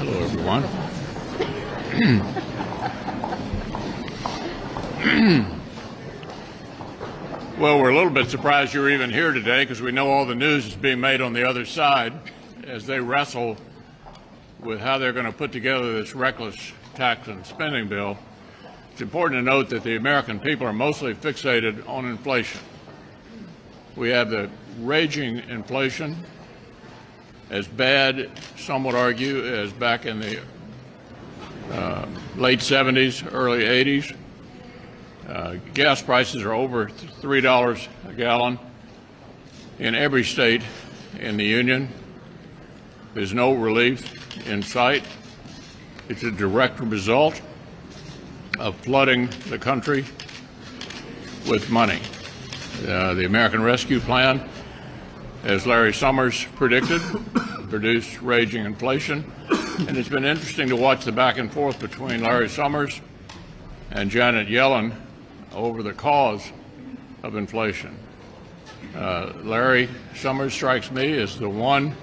Hello, everyone. Well, we're a little bit surprised you're even here today because we know all the news is being made on the other side as they wrestle with how they're going to put together this reckless tax and spending bill. It's important to note that the American people are mostly fixated on inflation. We have the raging inflation, as bad, some would argue, as back in the late 70s, early 80s. Gas prices are over $3 a gallon in every state in the Union. There's no relief in sight. It's a direct result of flooding the country with money. The American Rescue Plan, as Larry Summers predicted, produced raging inflation. And it's been interesting to watch the back and forth between Larry Summers and Janet Yellen over the cause of inflation. Larry Summers strikes me as the one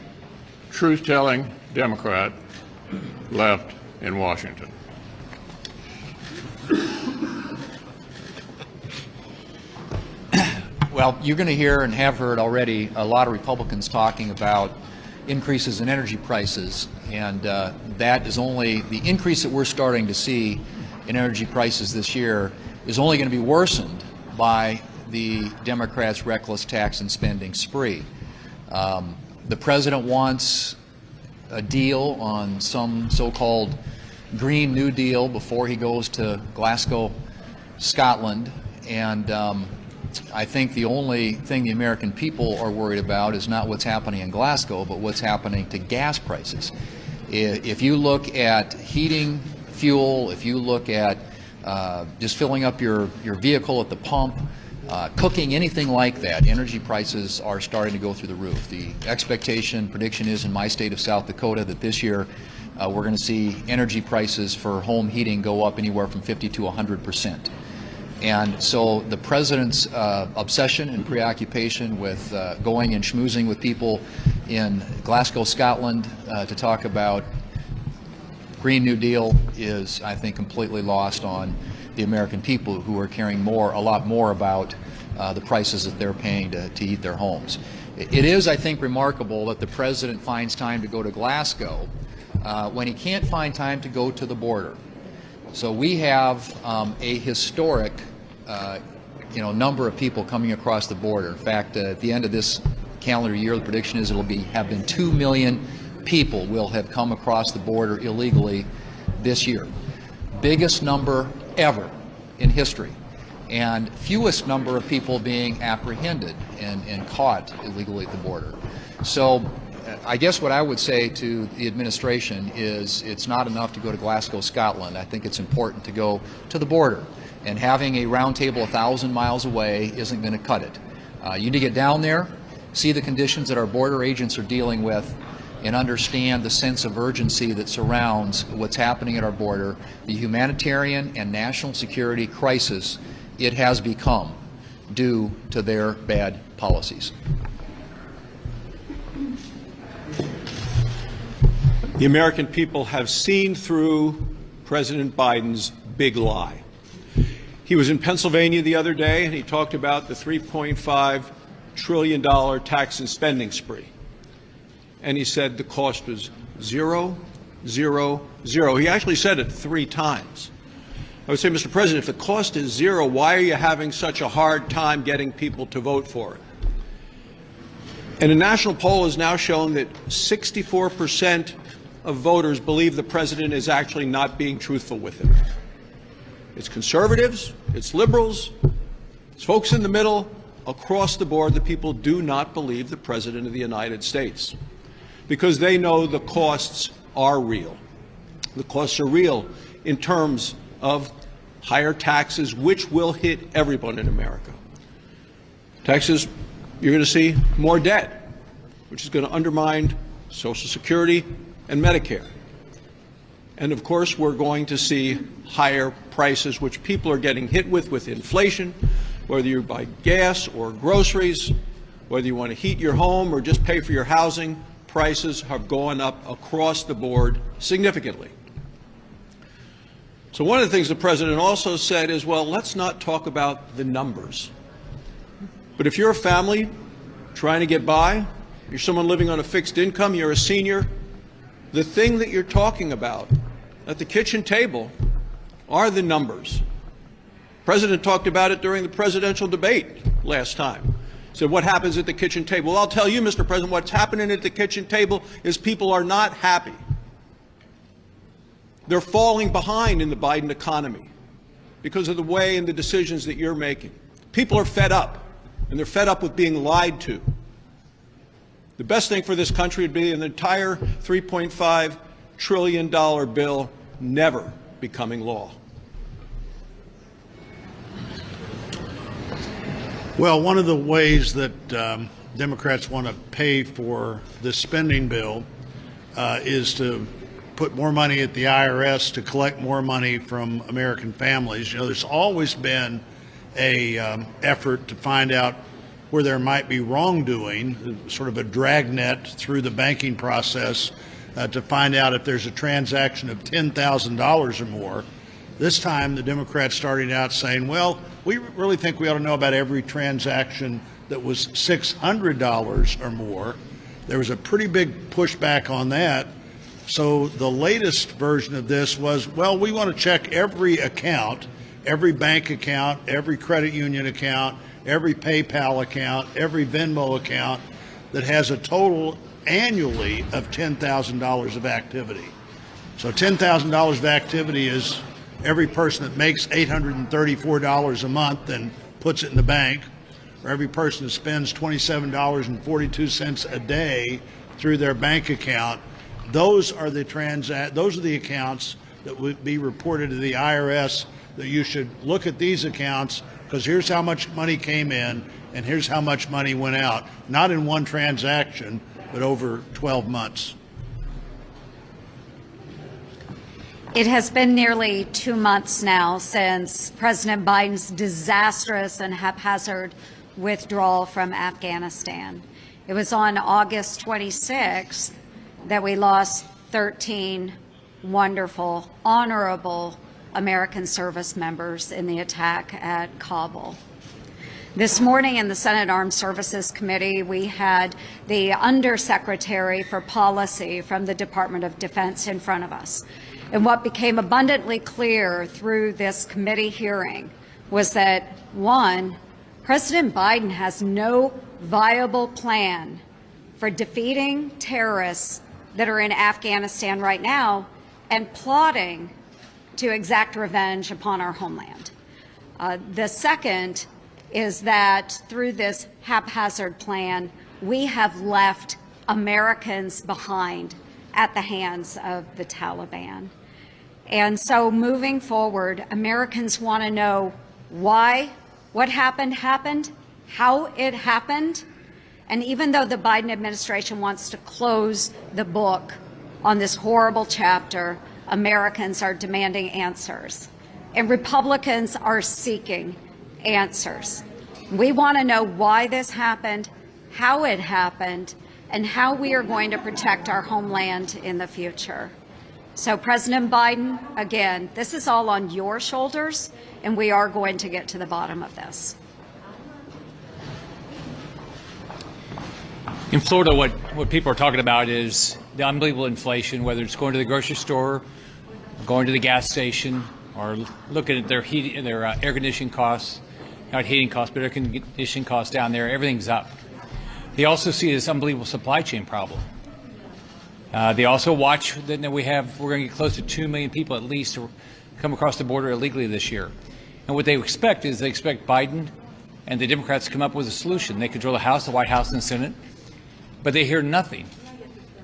truth-telling Democrat left in Washington. Well, you're going to hear and have heard already a lot of Republicans talking about increases in energy prices, and that is only the increase that we're starting to see in energy prices this year is only going to be worsened by the Democrats' reckless tax and spending spree. The president wants a deal on some so-called Green New Deal before he goes to Glasgow, Scotland, and I think the only thing the American people are worried about is not what's happening in Glasgow, but what's happening to gas prices. If you look at heating fuel, if you look at just filling up your vehicle at the pump, cooking, anything like that, energy prices are starting to go through the roof. The prediction is in my state of South Dakota that this year we're going to see energy prices for home heating go up anywhere from 50 to 100%. And so the president's obsession and preoccupation with going and schmoozing with people in Glasgow, Scotland to talk about Green New Deal is, I think, completely lost on the American people who are caring a lot more about the prices that they're paying to heat their homes. It is, I think, remarkable that the president finds time to go to Glasgow when he can't find time to go to the border. So we have a historic number of people coming across the border. In fact, at the end of this calendar year, the prediction is have been 2 million people will have come across the border illegally this year. Biggest number ever in history, and fewest number of people being apprehended and caught illegally at the border. So I guess what I would say to the administration is it's not enough to go to Glasgow, Scotland. I think it's important to go to the border. And having a round table 1,000 miles away isn't going to cut it. You need to get down there, see the conditions that our border agents are dealing with, and understand the sense of urgency that surrounds what's happening at our border, the humanitarian and national security crisis it has become due to their bad policies. The American people have seen through President Biden's big lie. He was in Pennsylvania the other day, and he talked about the $3.5 trillion tax and spending spree. And he said the cost was 0, 0, 0. He actually said it 3 times. I would say, Mr. President, if the cost is 0, why are you having such a hard time getting people to vote for it? And a national poll has now shown that 64% of voters believe the president is actually not being truthful with them. It's conservatives, it's liberals, it's folks in the middle. Across the board, the people do not believe the President of the United States because they know the costs are real. The costs are real in terms of higher taxes, which will hit everyone in America. Taxes, you're going to see more debt, which is going to undermine Social Security and Medicare. And of course, we're going to see higher prices, which people are getting hit with inflation, whether you buy gas or groceries, whether you want to heat your home or just pay for your housing, prices have gone up across the board significantly. So one of the things the President also said is, well, let's not talk about the numbers. But if you're a family trying to get by, you're someone living on a fixed income, you're a senior, the thing that you're talking about at the kitchen table are the numbers. The President talked about it during the presidential debate last time. He said, what happens at the kitchen table? Well, I'll tell you, Mr. President, what's happening at the kitchen table is people are not happy. They're falling behind in the Biden economy because of the way and the decisions that you're making. People are fed up, and they're fed up with being lied to. The best thing for this country would be an entire $3.5 trillion bill never becoming law. Well, one of the ways that Democrats want to pay for this spending bill is to put more money at the IRS to collect more money from American families. You know, there's always been a effort to find out where there might be wrongdoing, sort of a dragnet through the banking process to find out if there's a transaction of $10,000 or more. This time, the Democrats started out saying, well, we really think we ought to know about every transaction that was $600 or more. There was a pretty big pushback on that. So the latest version of this was, well, we want to check every account, every bank account, every credit union account, every PayPal account, every Venmo account that has a total annually of $10,000 of activity. So $10,000 of activity is every person that makes $834 a month and puts it in the bank, or every person that spends $27.42 a day through their bank account. Those are the accounts that would be reported to the IRS, that you should look at these accounts because here's how much money came in and here's how much money went out, not in one transaction, but over 12 months. It has been nearly 2 months now since President Biden's disastrous and haphazard withdrawal from Afghanistan. It was on August 26th that we lost 13 wonderful, honorable American service members in the attack at Kabul. This morning in the Senate Armed Services Committee, we had the Undersecretary for Policy from the Department of Defense in front of us. And what became abundantly clear through this committee hearing was that, one, President Biden has no viable plan for defeating terrorists that are in Afghanistan right now and plotting to exact revenge upon our homeland. The second is that through this haphazard plan, we have left Americans behind at the hands of the Taliban. And so moving forward, Americans want to know why what happened, how it happened. And even though the Biden administration wants to close the book on this horrible chapter, Americans are demanding answers. And Republicans are seeking answers. We want to know why this happened, how it happened, and how we are going to protect our homeland in the future. So President Biden, again, this is all on your shoulders, and we are going to get to the bottom of this. In Florida, what people are talking about is the unbelievable inflation, whether it's going to the grocery store, going to the gas station, or looking at their air conditioning costs, not heating costs, but air conditioning costs down there. Everything's up. They also see this unbelievable supply chain problem. They also watch that we're going to get close to 2 million people at least to come across the border illegally this year. And what they expect is they expect Biden and the Democrats to come up with a solution. They control the House, the White House, and the Senate, but they hear nothing.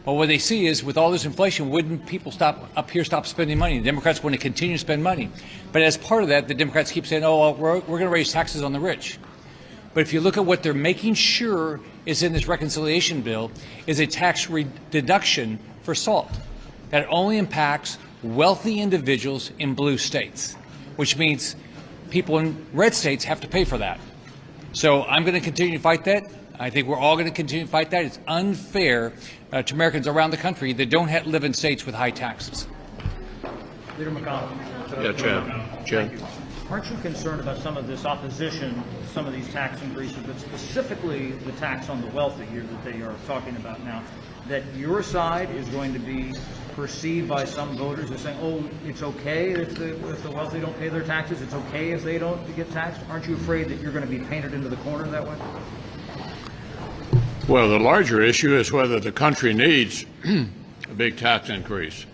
Well, what they see is with all this inflation, wouldn't people stop spending money? The Democrats want to continue to spend money. But as part of that, the Democrats keep saying, oh, well, we're going to raise taxes on the rich. But if you look at what they're making sure is in this reconciliation bill is a tax deduction for salt that only impacts wealthy individuals in blue states, which means people in red states have to pay for that. So I'm going to continue to fight that. I think we're all going to continue to fight that. It's unfair to Americans around the country that don't live in states with high taxes. Leader McConnell. Yeah, Chad. Aren't you concerned about some of this opposition, some of these tax increases, but specifically the tax on the wealthy here that they are talking about now, that your side is going to be perceived by some voters as saying, oh, it's okay if the wealthy don't pay their taxes, it's okay if they don't get taxed? Aren't you afraid that you're going to be painted into the corner that way? Well, the larger issue is whether the country needs a big tax increase.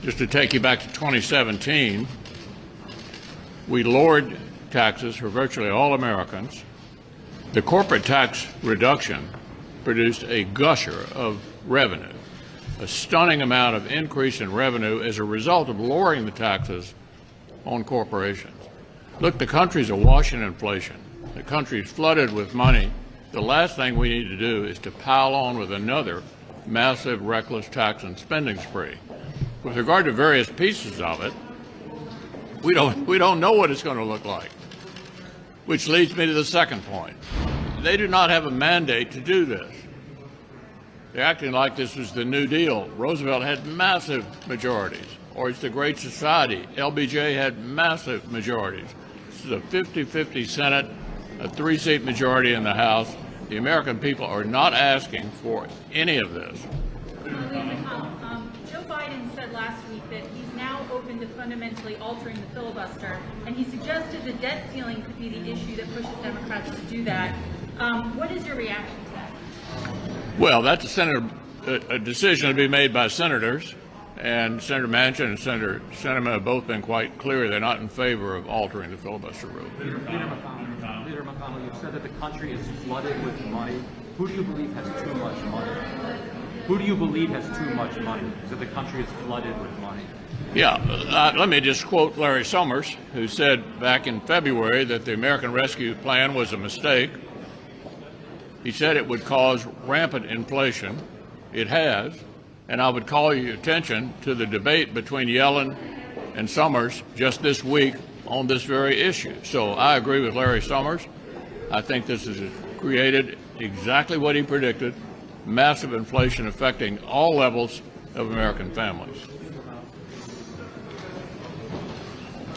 Just to take you back to 2017, we lowered taxes for virtually all Americans. The corporate tax reduction produced a gusher of revenue, a stunning amount of increase in revenue as a result of lowering the taxes on corporations. Look, the country's awash in inflation. The country's flooded with money. The last thing we need to do is to pile on with another massive, reckless tax and spending spree. With regard to various pieces of it, we don't know what it's going to look like, which leads me to the second point. They do not have a mandate to do this. They're acting like this was the New Deal. Roosevelt had massive majorities, or it's the Great Society. LBJ had massive majorities. This is a 50-50 Senate, a 3-seat majority in the House. The American people are not asking for any of this. Joe Biden said last week that he's now open to fundamentally altering the filibuster, and he suggested the debt ceiling could be the issue that pushes Democrats to do that. What is your reaction to that? Well, that's a decision to be made by senators, and Senator Manchin and Senator Sinema have both been quite clear they're not in favor of altering the filibuster rule. Leader McConnell, you've said that the country is flooded with money. Who do you believe has too much money? Who do you believe has too much money? Is it the country is flooded with money? Yeah, let me just quote Larry Summers, who said back in February that the American Rescue Plan was a mistake. He said it would cause rampant inflation. It has. And I would call your attention to the debate between Yellen and Summers just this week on this very issue. So I agree with Larry Summers. I think this has created exactly what he predicted, massive inflation affecting all levels of American families.